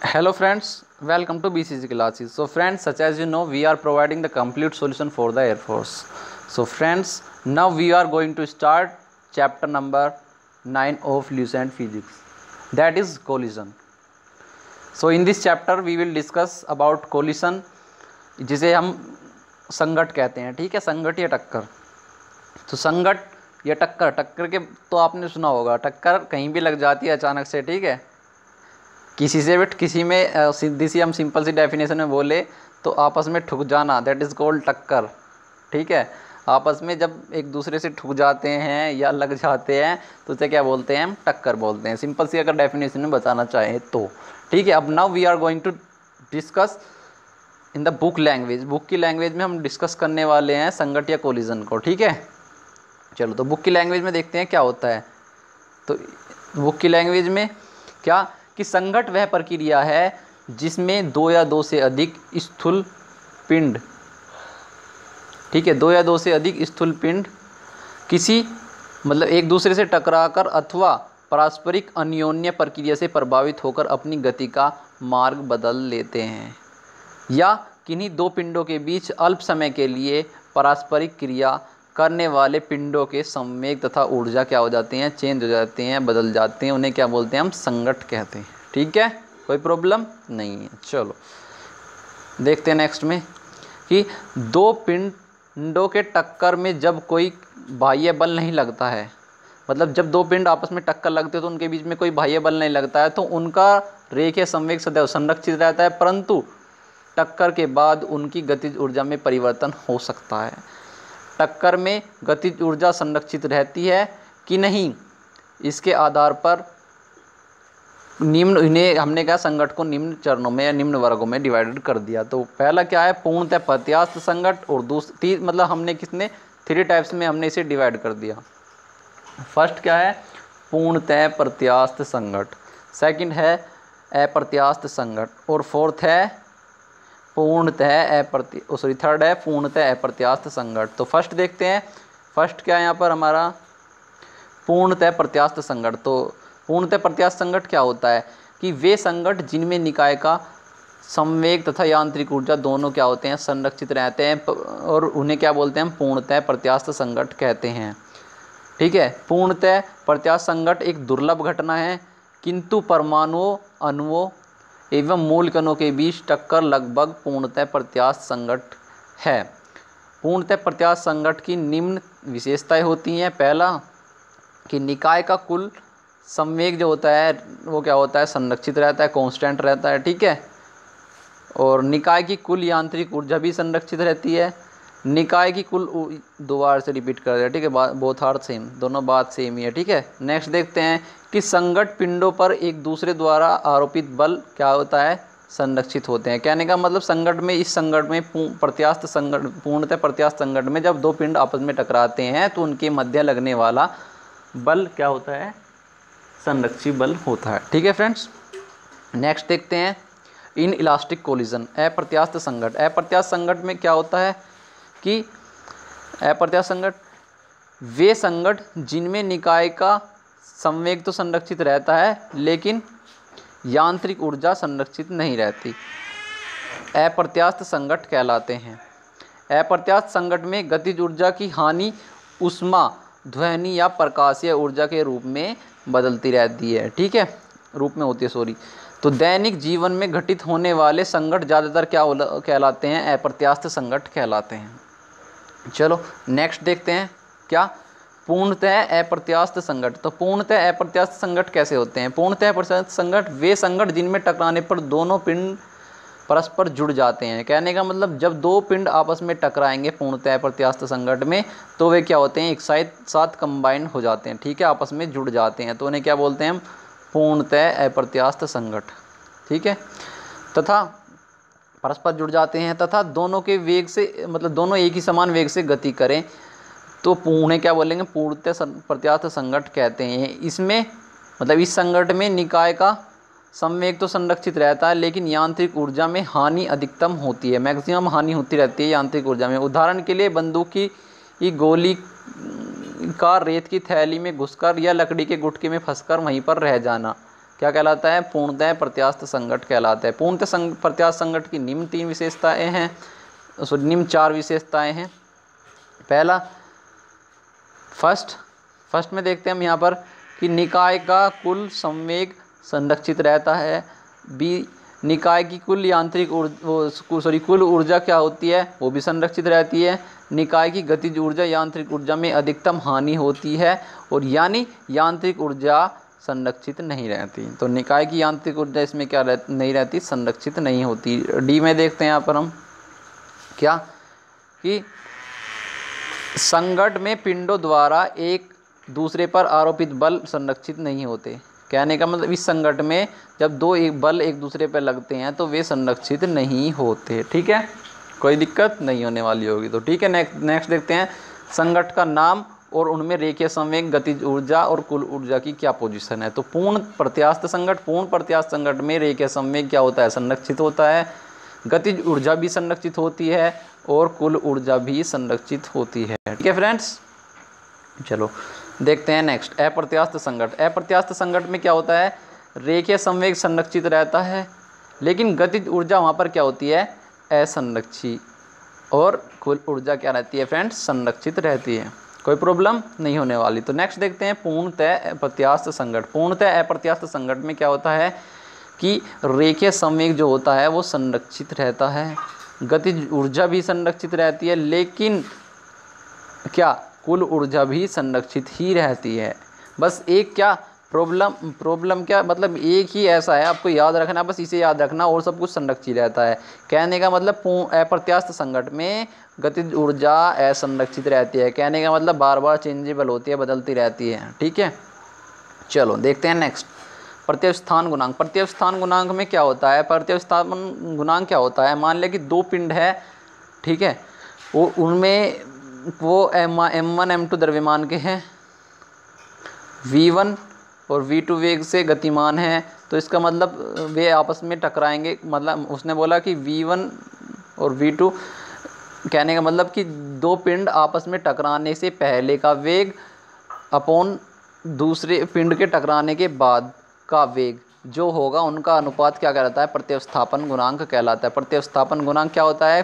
Hello friends, welcome to BCG classes. So friends, such as you know, we are providing the complete solution for the Air Force. So friends, now we are going to start chapter number 9 of Lucent Physics, that is collision. So in this chapter we will discuss about collision, जिसे हम संघट कहते हैं, ठीक है, संघट या टक्कर। तो संघट या टक्कर, टक्कर के तो आपने सुना होगा, टक्कर कहीं भी लग जाती है अचानक से, ठीक है, किसी से भी, किसी में सीधी सी हम सिंपल सी डेफिनेशन में बोले तो आपस में ठुक जाना, दैट इज़ कॉल्ड टक्कर, ठीक है। आपस में जब एक दूसरे से ठुक जाते हैं या लग जाते हैं तो उसे क्या बोलते हैं, हम टक्कर बोलते हैं, सिंपल सी अगर डेफिनेशन में बताना चाहें तो, ठीक है। अब now we are going to discuss in the book language, book की लैंग्वेज में हम डिस्कस करने वाले हैं संघट या कोलिजन को, ठीक है। चलो तो बुक की लैंग्वेज में देखते हैं क्या होता है। तो बुक की लैंग्वेज में क्या कि संघट वह प्रक्रिया है जिसमें दो या दो से अधिक स्थूल पिंड, ठीक है, दो या दो से अधिक स्थूल पिंड किसी मतलब एक दूसरे से टकराकर अथवा पारस्परिक अन्योन्य प्रक्रिया से प्रभावित होकर अपनी गति का मार्ग बदल लेते हैं, या किन्हीं दो पिंडों के बीच अल्प समय के लिए पारस्परिक क्रिया करने वाले पिंडों के संवेग तथा ऊर्जा क्या हो जाते हैं, चेंज हो जाते हैं, बदल जाते हैं, उन्हें क्या बोलते हैं, हम संघट कहते हैं, ठीक है, कोई प्रॉब्लम नहीं है। चलो देखते हैं नेक्स्ट में कि दो पिंडों के टक्कर में जब कोई बाह्य बल नहीं लगता है, मतलब जब दो पिंड आपस में टक्कर लगते हैं तो उनके बीच में कोई बाह्य बल नहीं लगता है तो उनका रेखीय संवेग सदैव संरक्षित रहता है, परंतु टक्कर के बाद उनकी गतिज ऊर्जा में परिवर्तन हो सकता है। टक्कर में गतिज ऊर्जा संरक्षित रहती है कि नहीं, इसके आधार पर निम्न, इन्हें हमने क्या संघट को निम्न चरणों में या निम्न वर्गों में डिवाइडेड कर दिया। तो पहला क्या है, पूर्णतः प्रत्यास्थ संघट, और दूसरी मतलब हमने किसने 3 टाइप्स में हमने इसे डिवाइड कर दिया। फर्स्ट क्या है, पूर्णतः प्रत्यास्थ संघट, सेकंड है अप्रत्यास्थ संघट, और फोर्थ है पूर्णतः थर्ड है पूर्णतः अप्रत्यास्थ संघट। तो फर्स्ट देखते हैं, फर्स्ट क्या है यहाँ पर हमारा पूर्णतः प्रत्यास्थ संघट। तो पूर्णतः प्रत्यास्थ संघट क्या होता है कि वे संघट जिनमें निकाय का संवेग तथा यांत्रिक ऊर्जा दोनों क्या होते हैं, संरक्षित रहते हैं, और उन्हें क्या बोलते हैं, हम पूर्णतः प्रत्यास्थ संघट कहते हैं, ठीक है। पूर्णतः प्रत्यास्थ संघट एक दुर्लभ घटना है, किंतु परमाणुओं, अणुओं एवं मूल कणों के बीच टक्कर लगभग पूर्णतः प्रत्यास्थ संघट है। पूर्णतः प्रत्यास्थ संघट की निम्न विशेषताएं होती हैं। पहला कि निकाय का कुल संवेग जो होता है वो क्या होता है, संरक्षित रहता है, कांस्टेंट रहता है, ठीक है। और निकाय की कुल यांत्रिक ऊर्जा भी संरक्षित रहती है। निकाय की कुल, दोबारा से रिपीट कर दिया, ठीक है, बोथ आर सेम, दोनों बात सेम ही है, ठीक है। नेक्स्ट देखते हैं कि संघट पिंडों पर एक दूसरे द्वारा आरोपित बल क्या होता है, संरक्षित होते हैं। कहने का मतलब संघट में, इस संघट में प्रत्यास्थ संघट, पूर्णतः प्रत्यास्थ संघट में जब दो पिंड आपस में टकराते हैं तो उनके मध्य लगने वाला बल क्या होता है, संरक्षित बल होता है, ठीक है फ्रेंड्स। नेक्स्ट देखते हैं इन इलास्टिक कोलिजन, अप्रत्यास्थ संघट। अप्रत्यास्थ संघट में क्या होता है कि अप्रत्यास्थ संघट वे संघट जिनमें निकाय का संवेग तो संरक्षित रहता है लेकिन यांत्रिक ऊर्जा संरक्षित नहीं रहती, अप्रत्यास्थ संघट कहलाते हैं। अप्रत्यास्थ संघट में गतिज ऊर्जा की हानि ऊष्मा, ध्वनि या प्रकाशीय ऊर्जा के रूप में बदलती रहती है, ठीक है, रूप में होती है, सॉरी। तो दैनिक जीवन में घटित होने वाले संघट ज़्यादातर क्या कहलाते हैं, अप्रत्यास्थ संघट कहलाते हैं। चलो नेक्स्ट देखते हैं क्या, पूर्णतः अप्रत्यास्थ संघट। तो पूर्णतः अप्रत्यास्थ संघट कैसे होते हैं, पूर्णतः अप्रत्यास्थ संघट वे संघट जिनमें टकराने पर दोनों पिंड परस्पर जुड़ जाते हैं। कहने का मतलब जब दो पिंड आपस में टकराएंगे पूर्णतः अप्रत्यास्थ संघट में तो वे क्या होते हैं, एक साथ कंबाइन हो जाते हैं, ठीक है, आपस में जुड़ जाते हैं, तो उन्हें क्या बोलते हैं, हम पूर्णतः अप्रत्यास्थ संघट, ठीक है। तथा परस्पर जुड़ जाते हैं तथा दोनों के वेग से, मतलब दोनों एक ही समान वेग से गति करें तो उन्हें क्या बोलेंगे, पूर्णतः प्रत्यास्थ संघट कहते हैं। इसमें मतलब इस संघट में निकाय का संवेग तो संरक्षित रहता है लेकिन यांत्रिक ऊर्जा में हानि अधिकतम होती है, मैक्सिमम हानि होती रहती है यांत्रिक ऊर्जा में। उदाहरण के लिए बंदूक की गोली का रेत की थैली में घुसकर या लकड़ी के गुटके में फंसकर वहीं पर रह जाना, क्या कहलाता है? पूर्णतः प्रत्यास्थ संघट कहलाता है। पूर्णतः प्रत्यास्थ संघट की निम्न 3 विशेषताएं हैं, निम्न 4 विशेषताएं हैं। पहला फर्स्ट में देखते हैं हम यहाँ पर कि निकाय का कुल संवेग संरक्षित रहता है। बी, निकाय की कुल यांत्रिक कुल ऊर्जा क्या होती है? वो भी संरक्षित रहती है। निकाय की गतिज ऊर्जा यांत्रिक ऊर्जा में अधिकतम हानि होती है, और यानी यांत्रिक ऊर्जा संरक्षित नहीं रहती। तो निकाय की यांत्रिक ऊर्जा इसमें क्या नहीं रहती? संरक्षित नहीं होती। डी में देखते हैं यहाँ पर हम क्या कि संघट में पिंडों द्वारा एक दूसरे पर आरोपित बल संरक्षित नहीं होते। कहने का मतलब इस संघट में जब बल एक दूसरे पर लगते हैं तो वे संरक्षित नहीं होते। ठीक है, कोई दिक्कत नहीं होने वाली होगी। तो ठीक है, नेक्स्ट देखते हैं संघट का नाम और उनमें रेखीय संवेग, गतिज ऊर्जा और कुल ऊर्जा की क्या पोजीशन है। तो पूर्ण प्रत्यास्थ संघट में रेखीय संवेग क्या होता है? संरक्षित होता है। गतिज ऊर्जा भी संरक्षित होती है और कुल ऊर्जा भी संरक्षित होती है। ठीक है फ्रेंड्स, चलो देखते हैं नेक्स्ट अप्रत्यास्थ संघट। अप्रत्यास्थ संघट में क्या होता है? रेखीय संवेग संरक्षित रहता है, लेकिन गतिज ऊर्जा वहाँ पर क्या होती है? असंरक्षित, और कुल ऊर्जा क्या रहती है फ्रेंड्स? संरक्षित रहती है। कोई प्रॉब्लम नहीं होने वाली। तो नेक्स्ट देखते हैं पूर्णतः अप्रत्यास्थ संघट। पूर्णतः अप्रत्यास्थ संघट में क्या होता है कि रेखीय संवेग जो होता है वो संरक्षित रहता है, गतिज ऊर्जा भी संरक्षित रहती है, लेकिन क्या कुल ऊर्जा भी संरक्षित ही रहती है। बस एक क्या प्रॉब्लम क्या मतलब एक ही ऐसा है, आपको याद रखना, बस इसे याद रखना, और सब कुछ संरक्षित रहता है। कहने का मतलब अप्रत्यास्थ संघट में गतिज ऊर्जा असंरक्षित रहती है। कहने का मतलब बार बार चेंजेबल होती है, बदलती रहती है। ठीक है, चलो देखते हैं नेक्स्ट प्रत्यवस्थान गुणांक। प्रत्यवस्थान गुणांक में क्या होता है? प्रत्यवस्थान गुणांक क्या होता है? मान लिया कि 2 पिंड है, ठीक है, वो उनमें वो m1 m2 द्रव्यमान के हैं, v1 और v2 वेग से गतिमान है। तो इसका मतलब वे आपस में टकराएंगे। मतलब उसने बोला कि v1 और v2, कहने का मतलब कि 2 पिंड आपस में टकराने से पहले का वेग अपॉन दूसरे पिंड के टकराने के बाद का वेग जो होगा, उनका अनुपात क्या कहलाता है? प्रत्यवस्थापन गुणांक कहलाता है। प्रत्यवस्थापन गुणांक क्या होता है?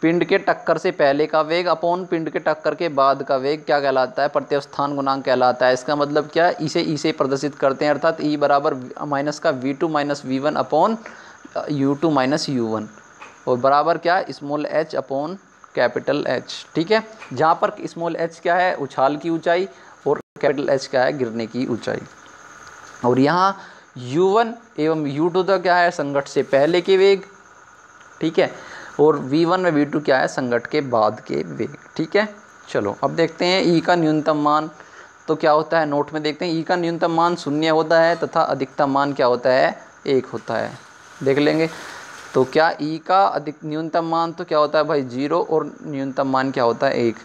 पिंड के टक्कर से पहले का वेग अपॉन पिंड के टक्कर के बाद का वेग क्या कहलाता है? प्रत्यवस्थान गुणांक कहलाता है। इसका मतलब क्या? इसे प्रदर्शित करते हैं, अर्थात E बराबर माइनस का v2 minus v1 upon u2 minus u1, और बराबर क्या? Small h upon capital H। ठीक है, जहाँ पर स्मॉल h क्या है? उछाल की ऊंचाई, और कैपिटल H क्या है? गिरने की ऊंचाई। और यहाँ u1 एवं u2 तो क्या है? संघट से पहले के वेग। ठीक है, और v1 में v2 क्या है? संघट के बाद के वेग। ठीक है, चलो अब देखते हैं E का न्यूनतम मान तो क्या होता है। नोट में देखते हैं E का न्यूनतम मान 0 होता है तथा अधिकतम मान क्या होता है? 1 होता है। देख लेंगे तो क्या E का न्यूनतम मान तो क्या होता है भाई? 0, और न्यूनतम मान क्या होता है? 1।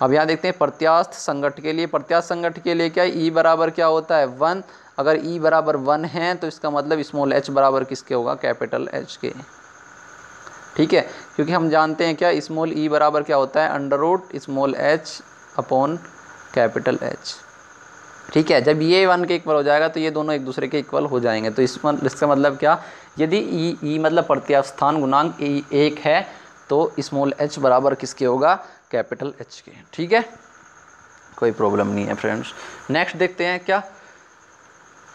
अब यहाँ देखते हैं प्रत्यास्थ संघट के लिए। प्रत्यास्थ संघट के लिए क्या E बराबर क्या होता है? 1। अगर E बराबर 1 है तो इसका मतलब स्मॉल h बराबर किसके होगा? कैपिटल H के। ठीक है, क्योंकि हम जानते हैं क्या स्मॉल e बराबर क्या होता है? Under root small h upon capital H। ठीक है, जब ये 1 के इक्वल हो जाएगा तो ये दोनों एक दूसरे के इक्वल हो जाएंगे। तो इसका मतलब क्या? यदि ई मतलब प्रत्यास्थान गुणांक 1 है तो स्मॉल h बराबर किसके होगा? कैपिटल H के। ठीक है, कोई प्रॉब्लम नहीं है फ्रेंड्स। नेक्स्ट देखते हैं क्या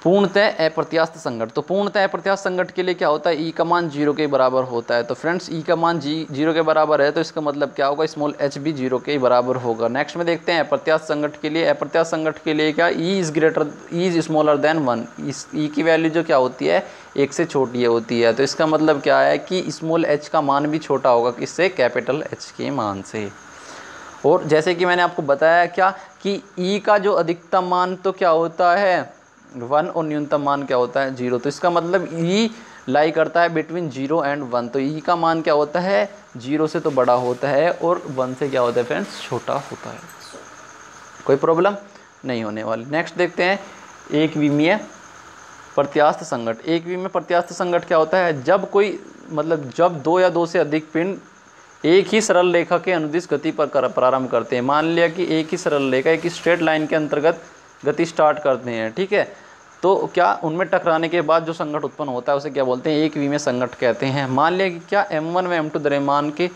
पूर्णतः अप्रत्यास्थ संघट। तो पूर्णतः अप्रत्यास्थ संघट के लिए क्या होता है? E का मान 0 के बराबर होता है। तो फ्रेंड्स E का मान 0 के बराबर है तो इसका मतलब क्या होगा? स्मॉल h भी 0 के बराबर होगा। नेक्स्ट में देखते हैं अप्रत्यास्थ संघट के लिए। अप्रत्यास्थ संघट के लिए क्या? E is smaller than 1। इस E की वैल्यू जो क्या होती है? 1 से छोटी होती है। तो इसका मतलब क्या है कि स्मॉल h का मान भी छोटा होगा किससे? कैपिटल H के मान से। और जैसे कि मैंने आपको बताया क्या कि E का जो अधिकतम मान तो क्या होता है? 1, और न्यूनतम मान क्या होता है? 0। तो इसका मतलब E लाई करता है बिटवीन 0 एंड 1। तो E का मान क्या होता है? 0 से तो बड़ा होता है और 1 से क्या होता है फ्रेंड्स? छोटा होता है। कोई प्रॉब्लम नहीं होने वाली। नेक्स्ट देखते हैं एक विमीय प्रत्यास्थ संघट। एक विमीय प्रत्यास्थ संघट क्या होता है? जब कोई मतलब जब 2 या 2 से अधिक पिंड एक ही सरल रेखा के अनुदिश गति पर प्रारंभ करते हैं। मान लिया कि एक ही सरल रेखा, एक ही स्ट्रेट लाइन के अंतर्गत गति स्टार्ट करते हैं। ठीक है, तो क्या उनमें टकराने के बाद जो संघट उत्पन्न होता है उसे क्या बोलते हैं, एक विमीय संघट कहते हैं। मान लिया कि क्या m1 व m2 द्रव्यमान के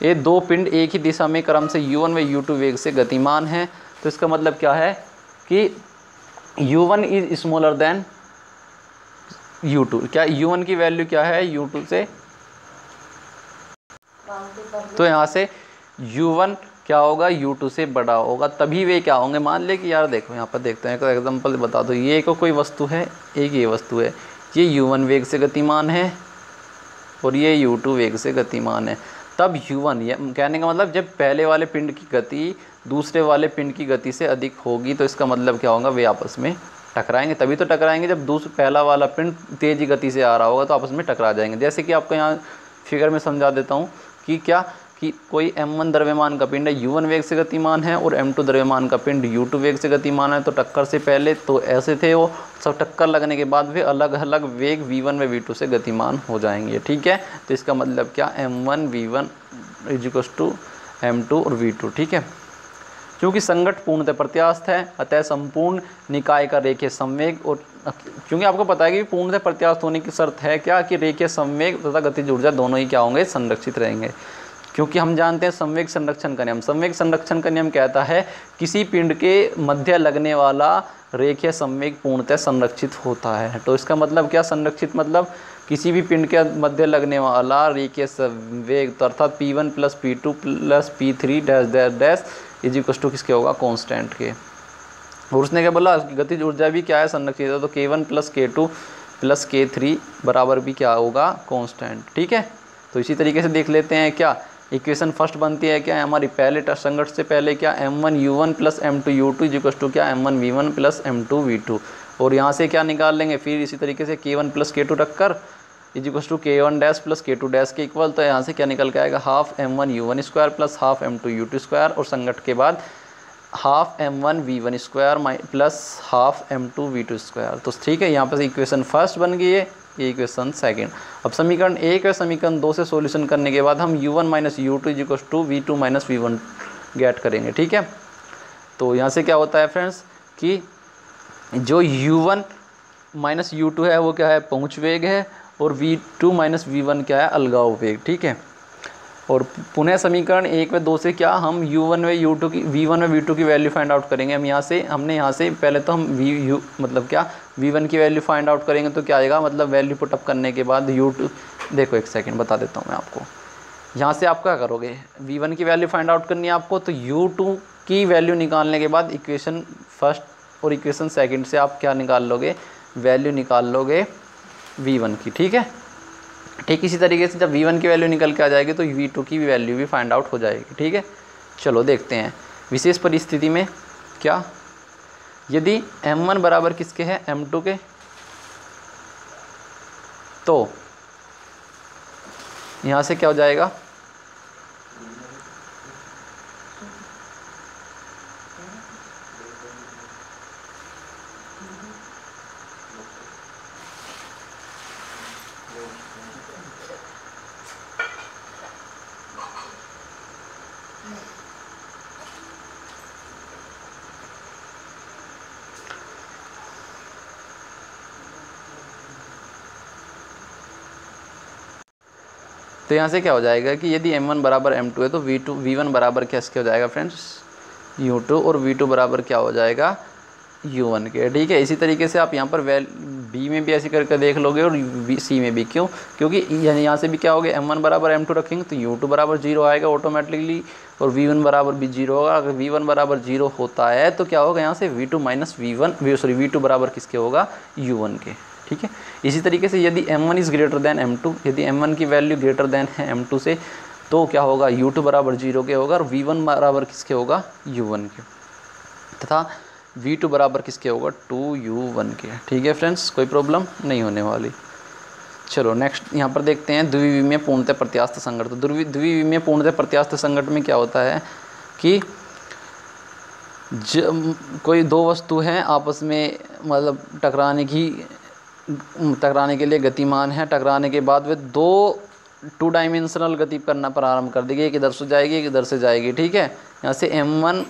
ये दो पिंड एक ही दिशा में क्रम से u1 व u2 वेग से गतिमान हैं। तो इसका मतलब क्या है कि u1 is smaller than u2। क्या u1 की वैल्यू क्या है u2 से, तो यहाँ से u1 क्या होगा, u2 से बड़ा होगा, तभी वे क्या होंगे। मान ले कि यार देखो यहाँ पर देखते हैं, एक एग्जांपल बता दो। ये कोई वस्तु है, एक ये वस्तु है, ये u1 वेग से गतिमान है और ये u2 वेग से गतिमान है। तब u1, ये कहने का मतलब जब पहले वाले पिंड की गति दूसरे वाले पिंड की गति से अधिक होगी तो इसका मतलब क्या होगा, वे आपस में टकराएंगे। तभी तो टकराएंगे जब पहला वाला पिंड तेज़ी गति से आ रहा होगा तो आपस में टकरा जाएंगे। जैसे कि आपको यहाँ फिगर में समझा देता हूँ कि क्या कि कोई m1 द्रव्यमान का पिंड है, u1 वेग से गतिमान है, और m2 द्रव्यमान का पिंड u2 वेग से गतिमान है। तो टक्कर से पहले तो ऐसे थे वो सब, टक्कर लगने के बाद वे अलग अलग वेग v1 व v2 से गतिमान हो जाएंगे। ठीक है, तो इसका मतलब क्या, m1 v1 = m2 और v2। ठीक है, क्योंकि संघट पूर्णतः प्रत्यास्थ है अतः संपूर्ण निकाय का रेखीय संवेग, और क्योंकि आपको पता है कि पूर्णतः प्रत्यास्थ होने की शर्त है क्या, कि रेखीय संवेग तथा गतिज ऊर्जा दोनों ही क्या होंगे, संरक्षित रहेंगे। क्योंकि हम जानते हैं संवेग संरक्षण का नियम, संवेग संरक्षण का नियम कहता है किसी पिंड के मध्य लगने वाला रेखीय संवेग पूर्णतः संरक्षित होता है। तो इसका मतलब क्या, संरक्षित मतलब किसी भी पिंड के मध्य लगने वाला रेखीय संवेग, तो अर्थात P1 + P2 + P3 dash dash dash = किसके होगा, कांस्टेंट के। और उसने क्या बोला, गतिज ऊर्जा भी क्या है, संरक्षित है। तो K1 + K2 + K3 बराबर भी क्या होगा, कांस्टेंट। ठीक है, तो इसी तरीके से देख लेते हैं क्या इक्वेशन फर्स्ट बनती है क्या हमारी, पहले संघट से पहले क्या m1 u1 + m2 u2 = क्या m1 v1 + m2 v2। और यहाँ से क्या निकाल लेंगे, फिर इसी तरीके से K1 + K2 टक्कर = K1 डैश + K2 डैश के इक्वल। तो यहाँ से क्या निकल के आएगा, ½ m1 u1 square + ½ m2 u2 square, और संघट के बाद ½ m1 v1 square + ½ m2 v2 square. तो ठीक है, यहाँ पर इक्वेशन फर्स्ट बन गई है, ये इक्वेशन सेकंड। अब समीकरण 1 और समीकरण 2 से सॉल्यूशन करने के बाद हम u1 - u2 = v2 - v1 gate करेंगे। ठीक है, तो यहाँ से क्या होता है फ्रेंड्स कि जो u1 - u2 है वो क्या है, पहुँच वेग है, और v2 - v1 क्या है, अलगाव वेग। ठीक है, और पुनः समीकरण 1 व 2 से क्या हम v1 व v2 की वैल्यू फाइंड आउट करेंगे। हम यहाँ से पहले तो हम मतलब क्या v1 की वैल्यू फाइंड आउट करेंगे तो क्या आएगा, मतलब वैल्यू पुटअप करने के बाद u2, देखो एक सेकंड बता देता हूँ मैं आपको। यहाँ से आप क्या करोगे, v1 की वैल्यू फाइंड आउट करनी है आपको, तो u2 की वैल्यू निकालने के बाद इक्वेशन फर्स्ट और इक्वेशन सेकेंड से आप क्या निकाल लोगे, वैल्यू निकाल लोगे v1 की। ठीक है, ठीक इसी तरीके से जब v1 की वैल्यू निकल के आ जाएगी तो v2 की भी वैल्यू भी फाइंड आउट हो जाएगी। ठीक है, चलो देखते हैं विशेष परिस्थिति में क्या, यदि m1 बराबर किसके है, m2 के, तो यहाँ से क्या हो जाएगा, तो यहाँ से क्या हो जाएगा कि यदि m1 बराबर m2 है तो v1 बराबर क्या इसके हो जाएगा फ्रेंड्स, u2, और v2 बराबर क्या हो जाएगा, u1 के। ठीक है, इसी तरीके से आप यहाँ पर b में भी ऐसे करके देख लोगे और c में भी। क्यों, क्योंकि यहाँ से भी क्या हो गया, m1 बराबर m2 रखेंगे तो u2 बराबर 0 आएगा ऑटोमेटिकली, और v1 बराबर भी 0 होगा। अगर v1 बराबर 0 होता है तो क्या होगा, यहाँ से v2 बराबर किसके होगा, u1 के। ठीक है, इसी तरीके से यदि m1 is greater than m2, यदि m1 की वैल्यू ग्रेटर देन है m2 से, तो क्या होगा, u2 बराबर 0 के होगा, और v1 बराबर किसके होगा, u1 के, तथा v2 बराबर किसके होगा, 2u1 के। ठीक है फ्रेंड्स, कोई प्रॉब्लम नहीं होने वाली। चलो नेक्स्ट यहाँ पर देखते हैं द्विविमीय पूर्णतः प्रत्यास्थ संघट। तो द्विविमीय पूर्णतः प्रत्यास्थ संघट में क्या होता है कि कोई दो वस्तु हैं आपस में, मतलब टकराने के लिए गतिमान है, टकराने के बाद वे दो 2 डायमेंशनल गति करना प्रारंभ कर देगी, एक इधर से जाएगी एक इधर से जाएगी। ठीक है, यहाँ से m1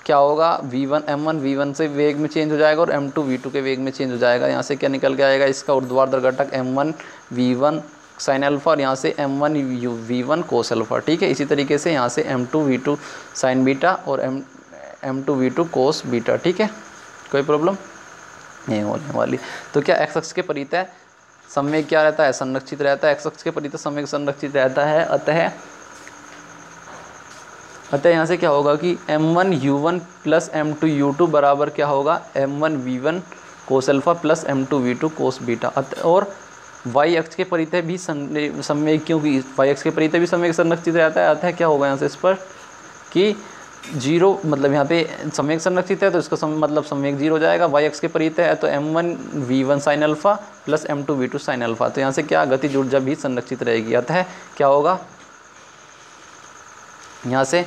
क्या होगा v1 m1 v1 से वेग में चेंज हो जाएगा और m2 v2 के वेग में चेंज हो जाएगा। यहाँ से क्या निकल के आएगा, इसका ऊर्ध्वाधर घटक m1 v1 साइन अल्फा और यहाँ से m1 v1 कोस अल्फा। ठीक है, इसी तरीके से यहाँ से m2 v2 साइन बीटा और m2 v2 कोस बीटा। ठीक है, कोई प्रॉब्लम नहीं होने वाली। तो क्या एक्स अक्ष के परितः संवेग क्या रहता है, संरक्षित रहता है। एक्स अक्ष के परितः संवेग संरक्षित रहता है। अतः यहाँ से क्या होगा कि m1 u1 plus m2 u2 बराबर क्या होगा, m1 v1 cos alpha plus m2 v2 cos beta. और y अक्ष के परितः भी संवेग, क्योंकि y अक्ष के परितः भी संवेग संरक्षित रहता है। अतः क्या होगा यहाँ से स्पष्ट कि जीरो, मतलब यहाँ पे संवेग संरक्षित है तो इसका मतलब संवेग जीरो हो जाएगा। y अक्ष के परितः है तो m1 v1 sine alpha plus m2 v2 sine alpha. तो यहाँ से क्या गतिज ऊर्जा भी संरक्षित रहेगी। अतः क्या होगा यहाँ से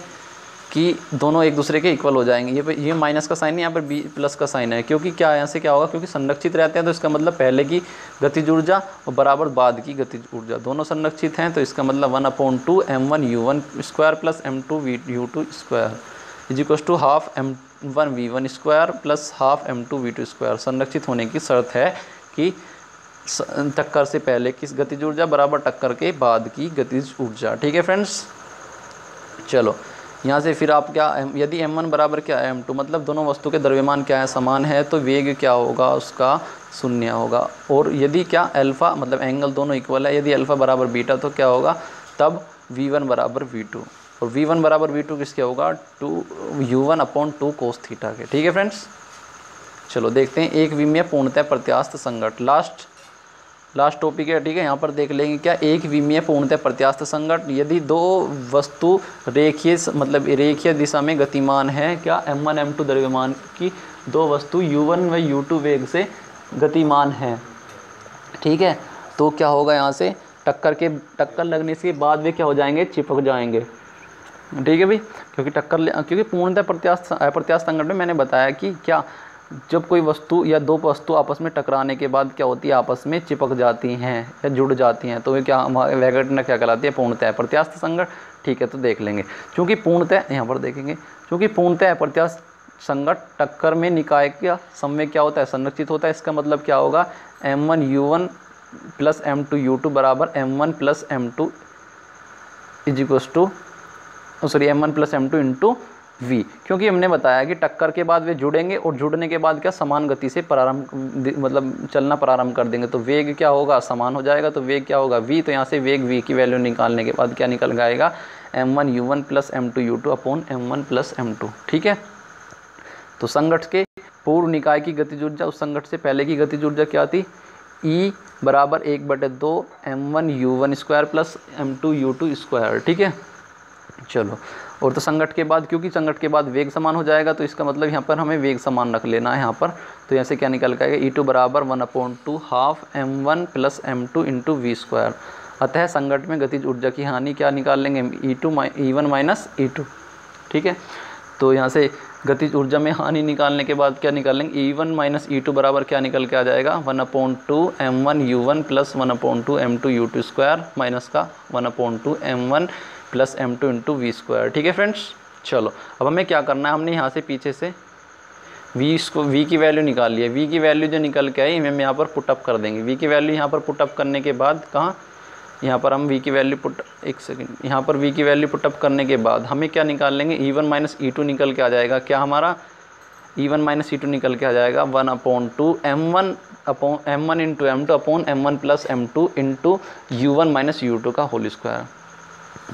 कि दोनों एक दूसरे के इक्वल हो जाएंगे। ये माइनस का साइन है, यहाँ पर बी प्लस का साइन है, क्योंकि क्या यहाँ से क्या होगा, क्योंकि संरक्षित रहते हैं तो इसका मतलब पहले की गतिज ऊर्जा और बराबर बाद की गतिज ऊर्जा दोनों संरक्षित हैं। तो इसका मतलब 1/2 m1 u1 square plus m2 u2 square is equal to half m1 v1 square plus half m2 v2 square. संरक्षित होने की शर्त है कि टक्कर से पहले की गतिज ऊर्जा बराबर टक्कर के बाद की गतिज ऊर्जा। ठीक है फ्रेंड्स, चलो यहाँ से फिर आप क्या, यदि m1 बराबर क्या है m2, मतलब दोनों वस्तु के द्रव्यमान क्या है, समान है, तो वेग क्या होगा उसका शून्य होगा। और यदि क्या अल्फ़ा, मतलब एंगल दोनों इक्वल है, यदि अल्फ़ा बराबर बीटा तो क्या होगा, तब v1 बराबर v2 और v1 बराबर v2 किसके होगा, 2u1/2 कोस थीटा के। ठीक है फ्रेंड्स, चलो देखते हैं एक विमीय पूर्णतः प्रत्यास्थ संघट, लास्ट टॉपिक है। ठीक है, यहाँ पर देख लेंगे क्या, एक विमीय पूर्णतः प्रत्यास्थ संघट, यदि दो वस्तु रेखीय, मतलब रेखीय दिशा में गतिमान है, क्या m1 m2 द्रव्यमान की दो वस्तु u1 व u2 वेग से गतिमान है। ठीक है, तो क्या होगा यहाँ से टक्कर लगने के बाद वे क्या हो जाएंगे, चिपक जाएंगे। ठीक है भाई, क्योंकि पूर्णतः प्रत्यास्थ संघट में मैंने बताया कि क्या, जब कोई वस्तु या दो वस्तु आपस में टकराने के बाद क्या होती है, आपस में चिपक जाती हैं या जुड़ जाती हैं, तो वे क्या, वह घटना क्या कहलाती है, पूर्णतः प्रत्यास्थ संघट। ठीक है, तो देख लेंगे, क्योंकि पूर्णतः यहाँ पर देखेंगे, क्योंकि पूर्णतः प्रत्यास्थ संघट टक्कर में निकाय का संवेग क्या होता है, संरक्षित होता है। इसका मतलब क्या होगा, m1 u1 plus m2 u2 बराबर m1 plus m2 is equal to m1 plus m2 into v, क्योंकि हमने बताया कि टक्कर के बाद वे जुड़ेंगे और जुड़ने के बाद क्या समान गति से मतलब चलना प्रारंभ कर देंगे, तो वेग क्या होगा, समान हो जाएगा। तो वेग क्या होगा v, तो यहाँ से वेग v की वैल्यू निकालने के बाद क्या निकल आएगा, m1 u1 plus m2 u2 upon m1 plus m2। ठीक है, तो संघट के पूर्व निकाय की गतिज ऊर्जा उस संघट से पहले की गतिज ऊर्जा क्या थी, E बराबर 1/2 m1 u1 square plus m2 u2 square. ठीक है, चलो, और तो संघट के बाद, क्योंकि संघट के बाद वेग समान हो जाएगा, तो इसका मतलब यहाँ पर हमें वेग समान रख लेना है यहाँ पर। तो यहाँ से क्या निकल के आएगा, E2 बराबर 1/2 half m1 plus m2 into v square. अतः संघट में गतिज ऊर्जा की हानि क्या निकाल लेंगे, E1 माइनस E2। ठीक है, तो यहाँ से गतिज ऊर्जा में हानि निकालने के बाद क्या निकाल लेंगे, E1 माइनस E2 बराबर क्या निकल के आ जाएगा, 1/2 m1 u1 plus 1/2 m2 u2 square minus का 1/2 m1 plus m2 into v square. ठीक है फ्रेंड्स, चलो अब हमें क्या करना है, हमने यहाँ से पीछे से v की वैल्यू निकाल लिया। v की वैल्यू जो निकल के आई हम यहाँ पर पुटअप कर देंगे। v की वैल्यू यहाँ पर पुटअप करने के बाद कहाँ, यहाँ पर हम v की वैल्यू यहाँ पर v की वैल्यू पुटअप करने के बाद हमें क्या निकाल लेंगे, E1 माइनस E2 निकल के आ जाएगा। क्या हमारा E1 माइनस E2 निकल के आ जाएगा 1/2 m1 into m2 upon m1 plus m2 into u1 minus u2 का होल स्क्वायर।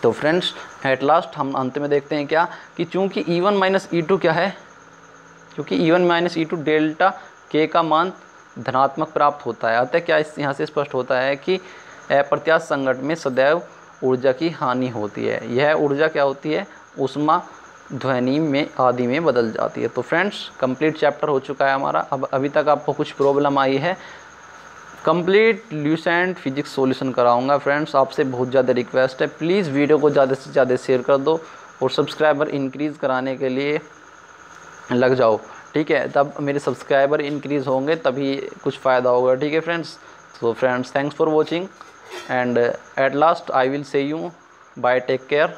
तो फ्रेंड्स एट लास्ट हम अंत में देखते हैं क्या, कि चूँकि E1 माइनस E2 क्या है, क्योंकि E1 minus E2 delta k का मान धनात्मक प्राप्त होता है। अतः क्या इस यहाँ से स्पष्ट होता है कि अप्रत्यास्थ संघट में सदैव ऊर्जा की हानि होती है। यह ऊर्जा क्या होती है, ऊष्मा ध्वनि में आदि में बदल जाती है। तो फ्रेंड्स कंप्लीट चैप्टर हो चुका है हमारा। अब अभी तक आपको कुछ प्रॉब्लम आई है, कंप्लीट ल्यूसेंट फिजिक्स सॉल्यूशन कराऊंगा। फ्रेंड्स आपसे बहुत ज़्यादा रिक्वेस्ट है, प्लीज़ वीडियो को ज़्यादा से ज़्यादा शेयर कर दो और सब्सक्राइबर इंक्रीज़ कराने के लिए लग जाओ। ठीक है, तब मेरे सब्सक्राइबर इंक्रीज़ होंगे तभी कुछ फ़ायदा होगा। ठीक है friends, so friends thanks for watching and at last I will say you bye, take care।